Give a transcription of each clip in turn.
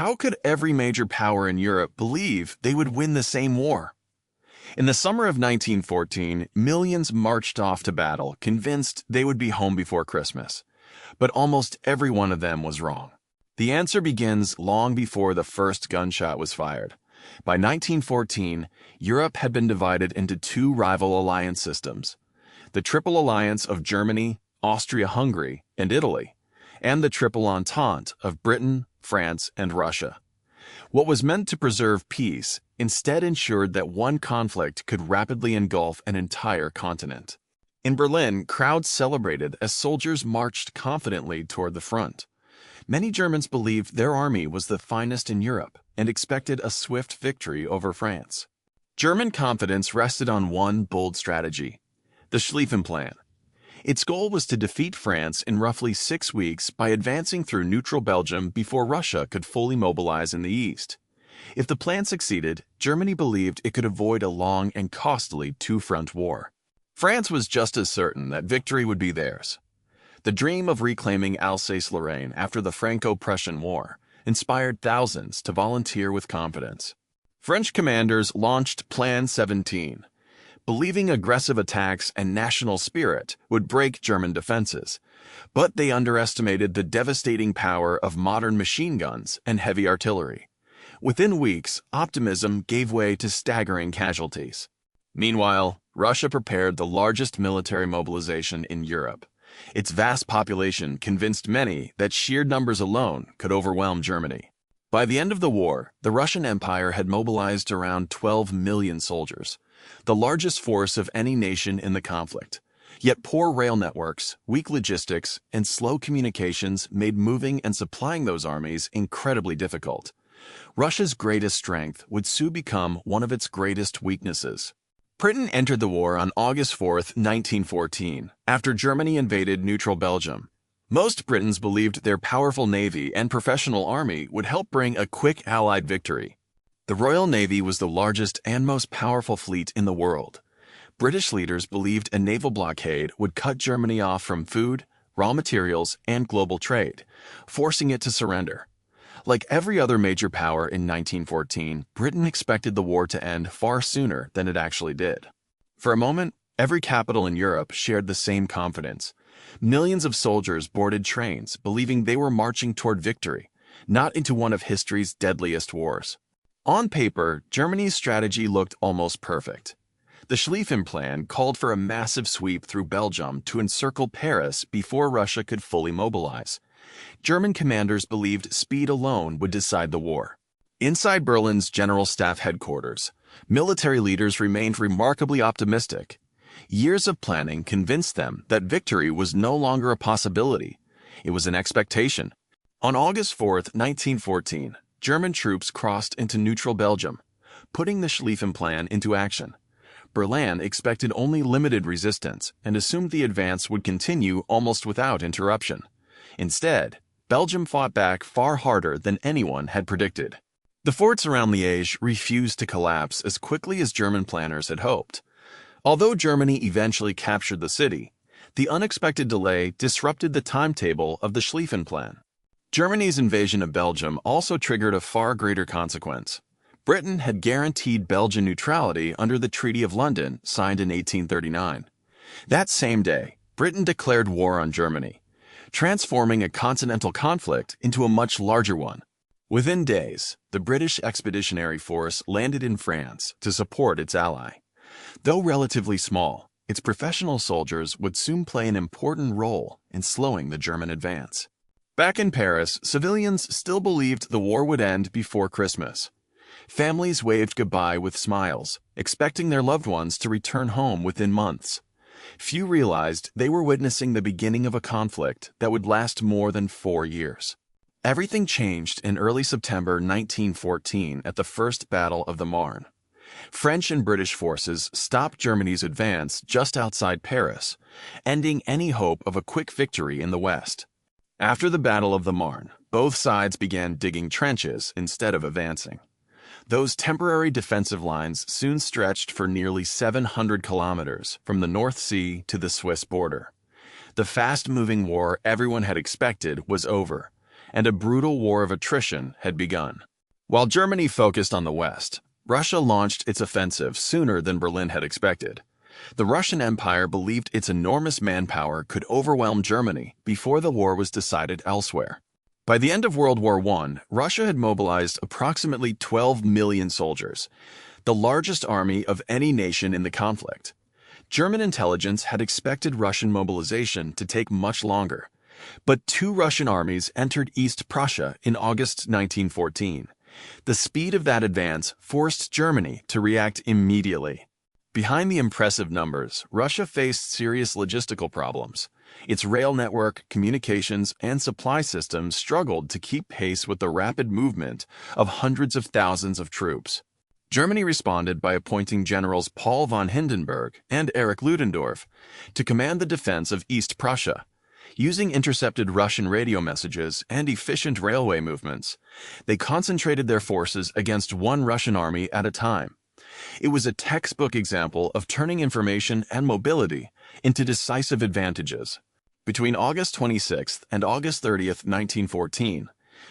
How could every major power in Europe believe they would win the same war? In the summer of 1914, millions marched off to battle, convinced they would be home before Christmas. But almost every one of them was wrong. The answer begins long before the first gunshot was fired. By 1914, Europe had been divided into two rival alliance systems: the Triple Alliance of Germany, Austria-Hungary, and Italy, and the Triple Entente of Britain, France, and Russia. What was meant to preserve peace instead ensured that one conflict could rapidly engulf an entire continent. In Berlin, crowds celebrated as soldiers marched confidently toward the front. Many Germans believed their army was the finest in Europe and expected a swift victory over France. German confidence rested on one bold strategy: the Schlieffen Plan. Its goal was to defeat France in roughly 6 weeks by advancing through neutral Belgium before Russia could fully mobilize in the east. If the plan succeeded, Germany believed it could avoid a long and costly two-front war. France was just as certain that victory would be theirs. The dream of reclaiming Alsace-Lorraine after the Franco-Prussian War inspired thousands to volunteer with confidence. French commanders launched Plan 17. Believing aggressive attacks and national spirit would break German defenses, but they underestimated the devastating power of modern machine guns and heavy artillery. Within weeks, optimism gave way to staggering casualties. Meanwhile, Russia prepared the largest military mobilization in Europe. Its vast population convinced many that sheer numbers alone could overwhelm Germany. By the end of the war, the Russian Empire had mobilized around 12 million soldiers, the largest force of any nation in the conflict. Yet poor rail networks, weak logistics, and slow communications made moving and supplying those armies incredibly difficult. Russia's greatest strength would soon become one of its greatest weaknesses. Britain entered the war on August 4, 1914, after Germany invaded neutral Belgium. Most Britons believed their powerful navy and professional army would help bring a quick Allied victory. The Royal Navy was the largest and most powerful fleet in the world. British leaders believed a naval blockade would cut Germany off from food, raw materials, and global trade, forcing it to surrender. Like every other major power in 1914, Britain expected the war to end far sooner than it actually did. For a moment, every capital in Europe shared the same confidence. Millions of soldiers boarded trains, believing they were marching toward victory, not into one of history's deadliest wars. On paper, Germany's strategy looked almost perfect. The Schlieffen Plan called for a massive sweep through Belgium to encircle Paris before Russia could fully mobilize. German commanders believed speed alone would decide the war. Inside Berlin's General Staff headquarters, military leaders remained remarkably optimistic. Years of planning convinced them that victory was no longer a possibility. It was an expectation. On August 4, 1914, German troops crossed into neutral Belgium, putting the Schlieffen Plan into action. Berlin expected only limited resistance and assumed the advance would continue almost without interruption. Instead, Belgium fought back far harder than anyone had predicted. The forts around Liège refused to collapse as quickly as German planners had hoped. Although Germany eventually captured the city, the unexpected delay disrupted the timetable of the Schlieffen Plan. Germany's invasion of Belgium also triggered a far greater consequence. Britain had guaranteed Belgian neutrality under the Treaty of London, signed in 1839. That same day, Britain declared war on Germany, transforming a continental conflict into a much larger one. Within days, the British Expeditionary Force landed in France to support its ally. Though relatively small, its professional soldiers would soon play an important role in slowing the German advance. Back in Paris, civilians still believed the war would end before Christmas. Families waved goodbye with smiles, expecting their loved ones to return home within months. Few realized they were witnessing the beginning of a conflict that would last more than 4 years. Everything changed in early September 1914 at the First Battle of the Marne. French and British forces stopped Germany's advance just outside Paris, ending any hope of a quick victory in the West. After the Battle of the Marne, both sides began digging trenches instead of advancing. Those temporary defensive lines soon stretched for nearly 700 kilometers from the North Sea to the Swiss border. The fast-moving war everyone had expected was over, and a brutal war of attrition had begun. While Germany focused on the West, Russia launched its offensive sooner than Berlin had expected. The Russian Empire believed its enormous manpower could overwhelm Germany before the war was decided elsewhere. By the end of World War I, Russia had mobilized approximately 12 million soldiers, the largest army of any nation in the conflict. German intelligence had expected Russian mobilization to take much longer, but two Russian armies entered East Prussia in August 1914. The speed of that advance forced Germany to react immediately. Behind the impressive numbers, Russia faced serious logistical problems. Its rail network, communications, and supply systems struggled to keep pace with the rapid movement of hundreds of thousands of troops. Germany responded by appointing Generals Paul von Hindenburg and Erich Ludendorff to command the defense of East Prussia. Using intercepted Russian radio messages and efficient railway movements, they concentrated their forces against one Russian army at a time. It was a textbook example of turning information and mobility into decisive advantages. Between August 26th and August 30th, 1914,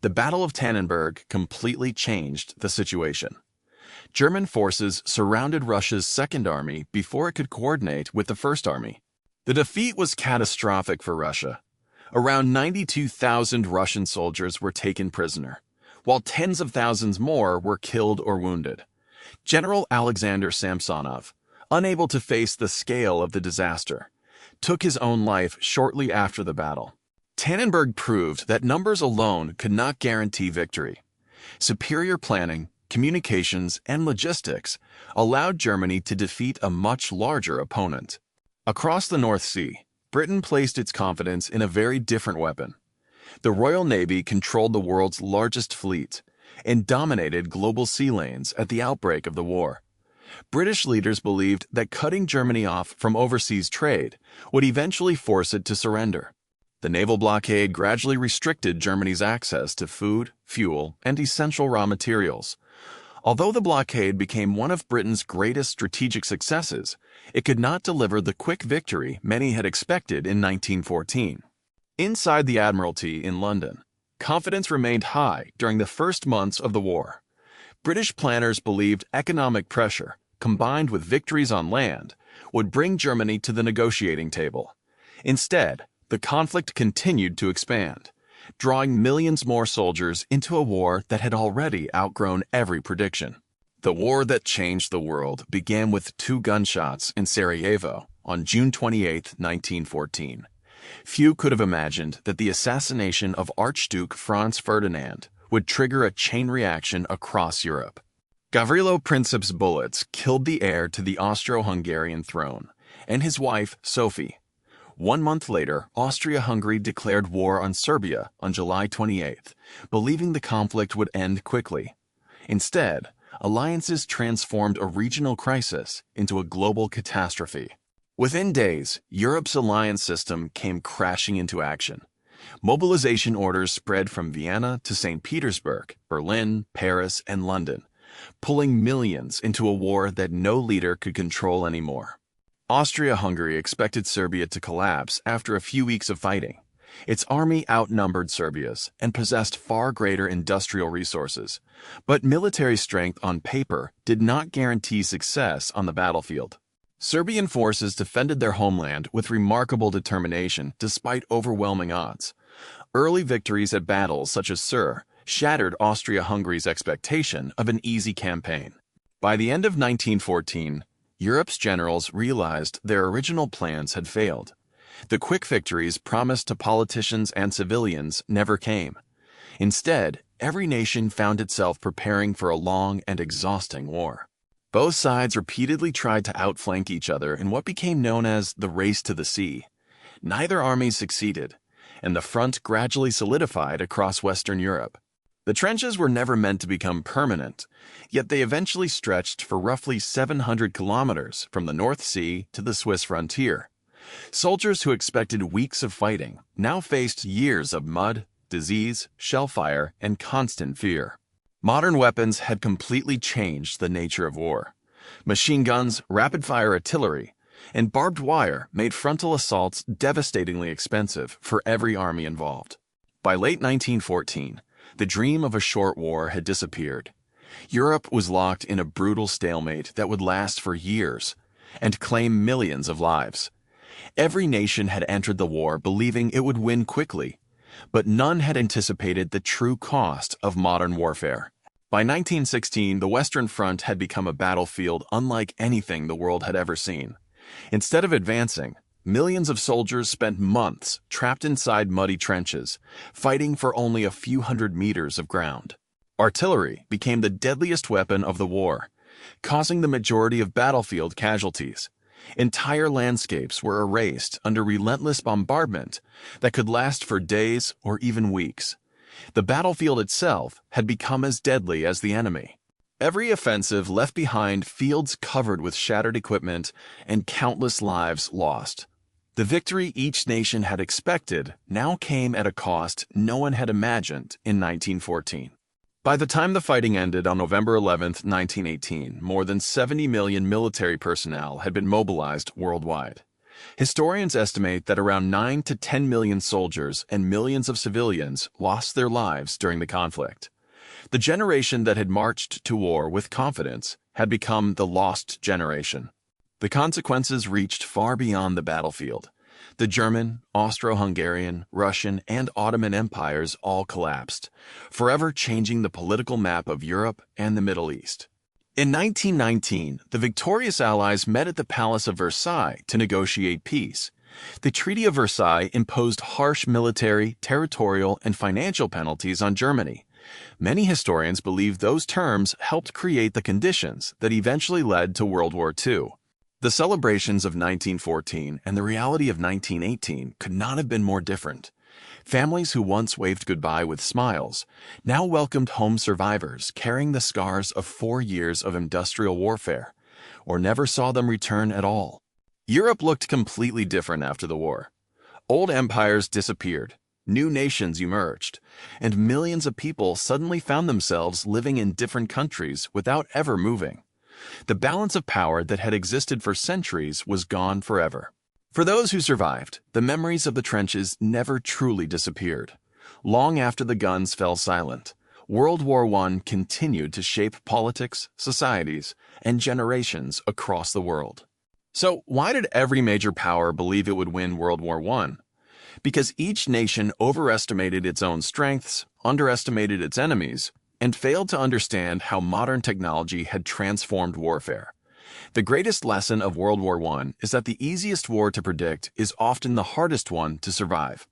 the Battle of Tannenberg completely changed the situation. German forces surrounded Russia's Second Army before it could coordinate with the First Army. The defeat was catastrophic for Russia. Around 92,000 Russian soldiers were taken prisoner, while tens of thousands more were killed or wounded. General Alexander Samsonov, unable to face the scale of the disaster, took his own life shortly after the battle. Tannenberg proved that numbers alone could not guarantee victory. Superior planning, communications, and logistics allowed Germany to defeat a much larger opponent. Across the North Sea, Britain placed its confidence in a very different weapon. The Royal Navy controlled the world's largest fleet and dominated global sea lanes at the outbreak of the war. British leaders believed that cutting Germany off from overseas trade would eventually force it to surrender. The naval blockade gradually restricted Germany's access to food, fuel, and essential raw materials. Although the blockade became one of Britain's greatest strategic successes, it could not deliver the quick victory many had expected in 1914. Inside the Admiralty in London, confidence remained high during the first months of the war. British planners believed economic pressure, combined with victories on land, would bring Germany to the negotiating table. Instead, the conflict continued to expand, drawing millions more soldiers into a war that had already outgrown every prediction. The war that changed the world began with 2 gunshots in Sarajevo on June 28, 1914. Few could have imagined that the assassination of Archduke Franz Ferdinand would trigger a chain reaction across Europe. Gavrilo Princip's bullets killed the heir to the Austro-Hungarian throne and his wife, Sophie. 1 month later, Austria-Hungary declared war on Serbia on July 28th, believing the conflict would end quickly. Instead, alliances transformed a regional crisis into a global catastrophe. Within days, Europe's alliance system came crashing into action. Mobilization orders spread from Vienna to St. Petersburg, Berlin, Paris, and London, pulling millions into a war that no leader could control anymore. Austria-Hungary expected Serbia to collapse after a few weeks of fighting. Its army outnumbered Serbia's and possessed far greater industrial resources, but military strength on paper did not guarantee success on the battlefield. Serbian forces defended their homeland with remarkable determination despite overwhelming odds. Early victories at battles such as Sur shattered Austria-Hungary's expectation of an easy campaign. By the end of 1914, Europe's generals realized their original plans had failed. The quick victories promised to politicians and civilians never came. Instead, every nation found itself preparing for a long and exhausting war. Both sides repeatedly tried to outflank each other in what became known as the race to the sea. Neither army succeeded, and the front gradually solidified across Western Europe. The trenches were never meant to become permanent, yet they eventually stretched for roughly 700 kilometers from the North Sea to the Swiss frontier. Soldiers who expected weeks of fighting now faced years of mud, disease, shellfire, and constant fear. Modern weapons had completely changed the nature of war. Machine guns, rapid-fire artillery, and barbed wire made frontal assaults devastatingly expensive for every army involved. By late 1914, the dream of a short war had disappeared. Europe was locked in a brutal stalemate that would last for years and claim millions of lives. Every nation had entered the war believing it would win quickly, but none had anticipated the true cost of modern warfare. By 1916, the Western Front had become a battlefield unlike anything the world had ever seen. Instead of advancing, millions of soldiers spent months trapped inside muddy trenches, fighting for only a few hundred meters of ground. Artillery became the deadliest weapon of the war, causing the majority of battlefield casualties. Entire landscapes were erased under relentless bombardment that could last for days or even weeks. The battlefield itself had become as deadly as the enemy. Every offensive left behind fields covered with shattered equipment and countless lives lost. The victory each nation had expected now came at a cost no one had imagined in 1914. By the time the fighting ended on November 11, 1918, more than 70 million military personnel had been mobilized worldwide. Historians estimate that around 9 to 10 million soldiers and millions of civilians lost their lives during the conflict. The generation that had marched to war with confidence had become the lost generation. The consequences reached far beyond the battlefield. The German, Austro-Hungarian, Russian, and Ottoman empires all collapsed, forever changing the political map of Europe and the Middle East. In 1919, the victorious Allies met at the Palace of Versailles to negotiate peace. The Treaty of Versailles imposed harsh military, territorial, and financial penalties on Germany. Many historians believe those terms helped create the conditions that eventually led to World War II. The celebrations of 1914 and the reality of 1918 could not have been more different. Families who once waved goodbye with smiles now welcomed home survivors carrying the scars of 4 years of industrial warfare, or never saw them return at all. Europe looked completely different after the war. Old empires disappeared, new nations emerged, and millions of people suddenly found themselves living in different countries without ever moving. The balance of power that had existed for centuries was gone forever. For those who survived, the memories of the trenches never truly disappeared. Long after the guns fell silent, World War I continued to shape politics, societies, and generations across the world. So why did every major power believe it would win World War I? Because each nation overestimated its own strengths, underestimated its enemies, and failed to understand how modern technology had transformed warfare. The greatest lesson of World War I is that the easiest war to predict is often the hardest one to survive.